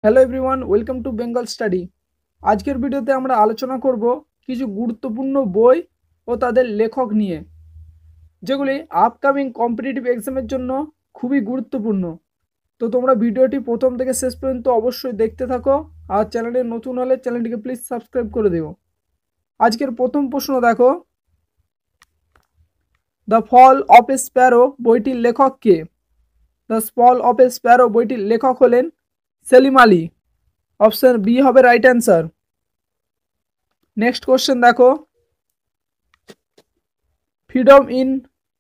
Hello everyone, welcome to Bengal study. আজকের ভিডিওতে আমরা আলোচনা করব কিছু গুরুত্বপূর্ণ বই ও তাদের লেখক নিয়ে, যেগুলি আপকামিং কম্পিটিটিভ এক্সামের জন্য খুবই গুরুত্বপূর্ণ। তো তোমরা ভিডিওটি প্রথম থেকে শেষ পর্যন্ত অবশ্যই দেখতে থাকো, আর চ্যানেলে নতুন হলে চ্যানেলটিকে প্লিজ সাবস্ক্রাইব করে দিও। আজকের প্রথম প্রশ্ন দেখো, the fall of a sparrow বইটির লেখক কে? The fall of a sparrow বইটির লেখক হলেন সেলিম আলী। অপশন বি হবে রাইট অ্যান্সার। নেক্সট কোশ্চেন দেখো, ফ্রিডম ইন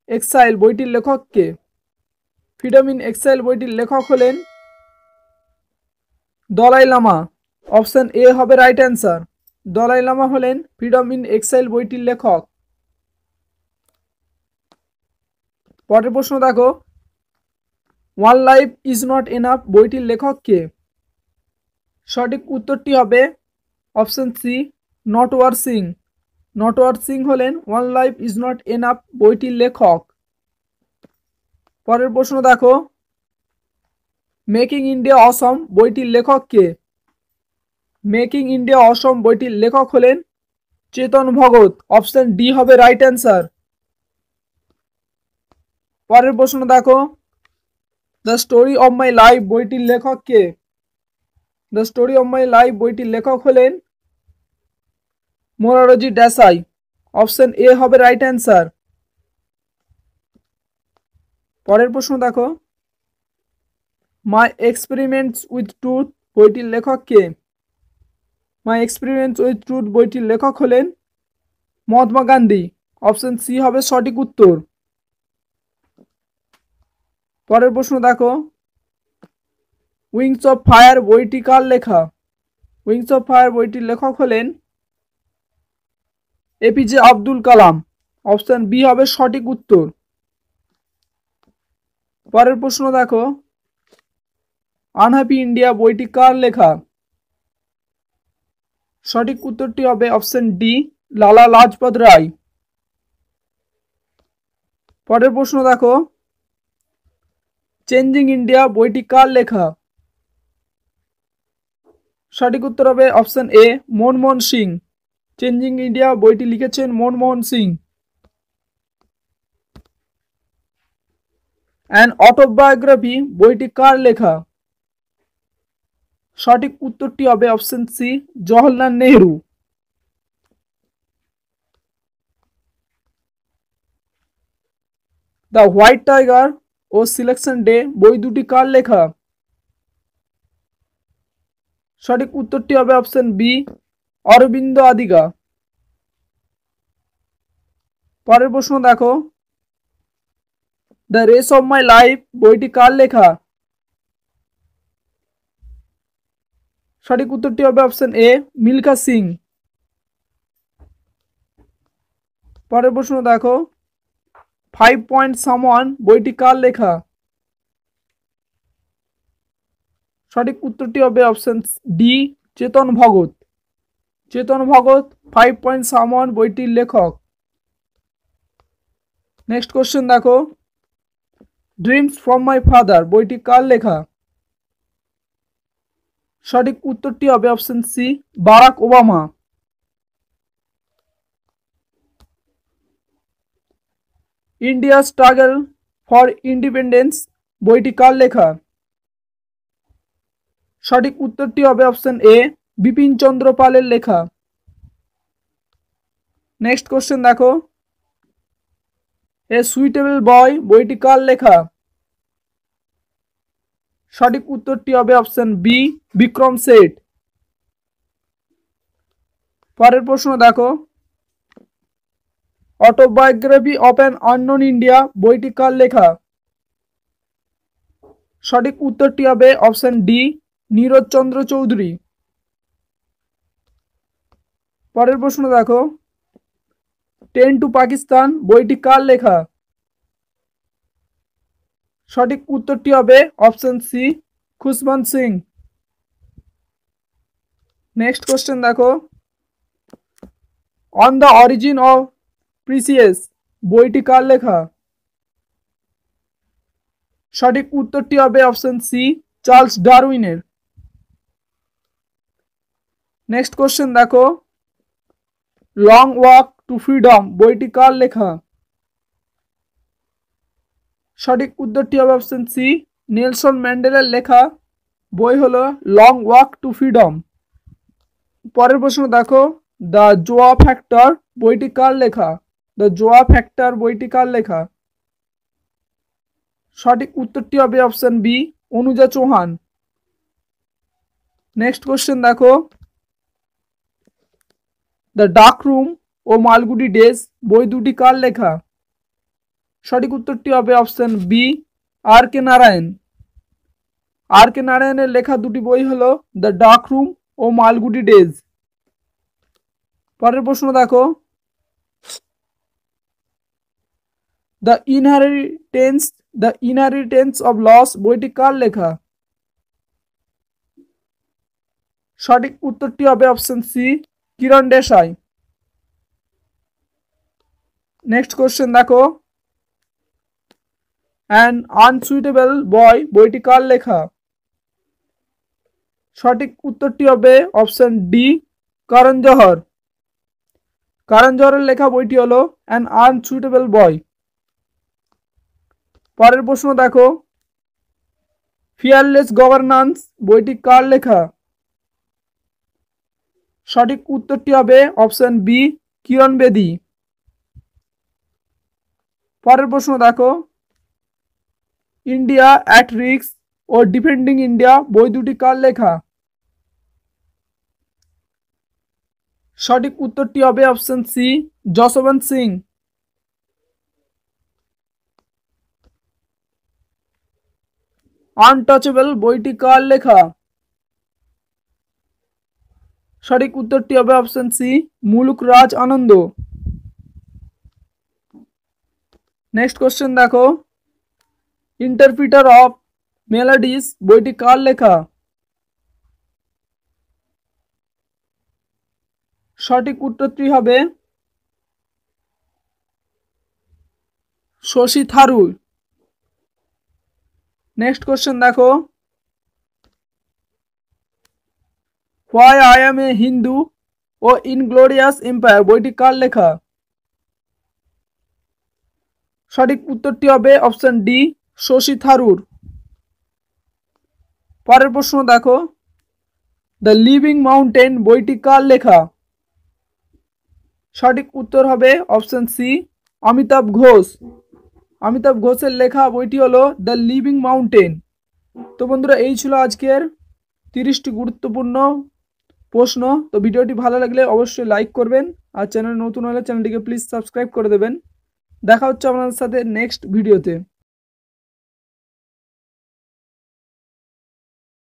এক্সাইল বইটির লেখক কে? ফ্রিডম ইন এক্সাইল বইটির লেখক হলেন দলাই লামা। অপশন এ হবে রাইট অ্যান্সার। দলাই লামা হলেন ফ্রিডম ইন এক্সাইল বইটির লেখক। পরের প্রশ্ন দেখো, one life is not enough বইটির লেখক কে? সঠিক উত্তরটি হবে অপশন সি, নটওয়ার সিং। নটওয়ার সিং হলেন one life is not enough বইটির লেখক। পরের প্রশ্ন দেখো, মেকিং ইন্ডিয়া অসম বইটির লেখক কে? মেকিং ইন্ডিয়া অসম বইটির লেখক হলেন চেতন ভগত। অপশন ডি হবে রাইট অ্যান্সার। পরের প্রশ্ন দেখো, the story of my life বইটির লেখক কে? The story of my life বইটির লেখক হলেন মোরারজি দেসাই। অপশন এ হবে রাইট অ্যান্সার। পরের প্রশ্ন দেখো, মাই এক্সপেরিমেন্টস উইথ ট্রুথ বইটির লেখক কে? মাই এক্সপেরিমেন্টস উইথ ট্রুথ বইটির লেখক হলেন মহাত্মা গান্ধী। অপশন সি হবে সঠিক উত্তর। পরের প্রশ্ন দেখো, উইংস অফ ফায়ার বইটি কার লেখা? উইংস অফ ফায়ার বইটির লেখক হলেন APJ Abdul Kalam. Option B হবে সঠিক উত্তর। পরের প্রশ্ন দেখো, আনহ্যাপি ইন্ডিয়া বইটি কার লেখা? সঠিক উত্তরটি হবে অপশন ডি, লালা লাজপত রায়। পরের প্রশ্ন দেখো, চেঞ্জিং ইন্ডিয়া বইটি কার লেখা? সঠিক উত্তর হবে option A, Manmohan Singh. Changing India বইটি লিখেছেন মনমোহন সিং। অ্যান অটোবায়োগ্রাফি বইটি কার লেখা? সঠিক উত্তরটি হবে option C, Jawaharlal Nehru. The white tiger ও সিলেকশন ডে বই দুটি কার লেখা? সঠিক উত্তরটি হবে অপশন বি, অরবিন্দ আদিগা। পরের প্রশ্ন দেখো, the race of my life বইটি কার লেখা? সঠিক উত্তরটি হবে অপশন এ, মিলখা সিং। পরের প্রশ্ন দেখো, 5 পয়েন্ট সামওয়ান বইটি কার লেখা? সঠিক উত্তরটি হবে option D, Chetan Bhagat. Chetan Bhagat 5 point someone বইটির লেখক। নেক্সট কোশ্চেন দেখো, ড্রিমস ফ্রম মাই ফাদার বইটি কার লেখা? সঠিক উত্তরটি হবে option C, Barack Obama. India struggle for independence বইটি কার লেখা? সঠিক উত্তরটি হবে অপশন এ, বিপিন চন্দ্র পালের লেখা। নেক্সট কোশ্চেন দেখো, এ সুইটেবল বয় বইটি কার লেখা? সঠিক উত্তরটি হবে অপশন বি, বিক্রম শেঠ। পরের প্রশ্ন দেখো, autobiography of an unknown India বইটি কার লেখা? সঠিক উত্তরটি হবে অপশন ডি, নীরজ চন্দ্র চৌধুরী। পরের প্রশ্ন দেখো, 10 টু পাকিস্তান বইটি কার লেখা? সঠিক উত্তরটি হবে option C, Khushwant Singh. Next question দেখো, on the origin of precious বইটি কার লেখা? সঠিক উত্তরটি হবে অপশন সি, চার্লস ডারউইনের। নেক্সট কোশ্চেন দেখো, লং ওয়াক টু ফ্রিডম বইটি কার লেখা? সঠিক উত্তরটি হবে অপশন সি, নেলসন ম্যান্ডেলার লেখা বই হলো লং ওয়াক টু ফ্রিডম। পরের প্রশ্ন দেখো, দ্য জোয়া ফ্যাক্টর বইটি কার লেখা? দ্য জোয়া ফ্যাক্টর বইটি কার লেখা? সঠিক উত্তরটি হবে option B, Anuja Chauhan. Next question দেখো, দ্য ডার্ক রুম ও মালগুডি ডেজ বই দুটি কার লেখা? সঠিক উত্তরটি হবে option B, R K Narayan. R K নারায়ণের লেখা দুটি বই হলো দ্য ডার্ক রুম ও মালগুডি ডেজ। পরের প্রশ্ন দেখো, দ্য ইনহেরিটেন্স অব লস বইটি কার লেখা? সঠিক উত্তরটি হবে অপশন সি, কিরণ দেশাই। নেক্সট কোশ্চেন দেখো, অ্যান আনসুইটেবল বয় বইটি কার লেখা? সঠিক উত্তরটি হবে অপশন ডি, করণ জহর। করণ জহরের লেখা বইটি হলো অ্যান আনসুইটেবল বয়। পরের প্রশ্ন দেখো, ফিয়ারলেস গভর্নেন্স বইটি কার লেখা? সঠিক উত্তরটি হবে অপশন বি, কিরণ বেদী। পরের প্রশ্ন দেখো, ইন্ডিয়া অ্যাট রিস্ক ও ডিফেন্ডিং ইন্ডিয়া বই দুটি কার লেখা? সঠিক উত্তরটি হবে option C, Jaswant Singh. Untouchable বইটি কার লেখা? সঠিক উত্তরটি হবে option C, Mulk Raj Anand. Next question দেখো, ইন্টারপ্রিটার অফ মেলোডিস বইটি কার লেখা? সঠিক উত্তরটি হবে শশী থারুর। নেক্সট কোশ্চেন দেখো, why I am a Hindu ও ইনগ্লোরিয়াস এম্পায়ার বইটি কার লেখা? সঠিক উত্তরটি হবে অপশন ডি, শশী থারুর। পরের প্রশ্ন দেখো, দ্য লিভিং মাউন্টেন বইটি কার লেখা? সঠিক উত্তর হবে অপশন সি, অমিতাভ ঘোষ। অমিতাভ ঘোষের লেখা বইটি হলো দ্য লিভিং মাউন্টেন। তো বন্ধুরা, এই ছিল আজকের 30টি গুরুত্বপূর্ণ প্রশ্ন। তো ভিডিওটি ভালো লাগলে অবশ্যই লাইক করবেন, আর চ্যানেল নতুন হলে চ্যানেলটিকে প্লিজ সাবস্ক্রাইব করে দেবেন। দেখা হচ্ছে আপনাদের সাথে নেক্সট ভিডিওতে।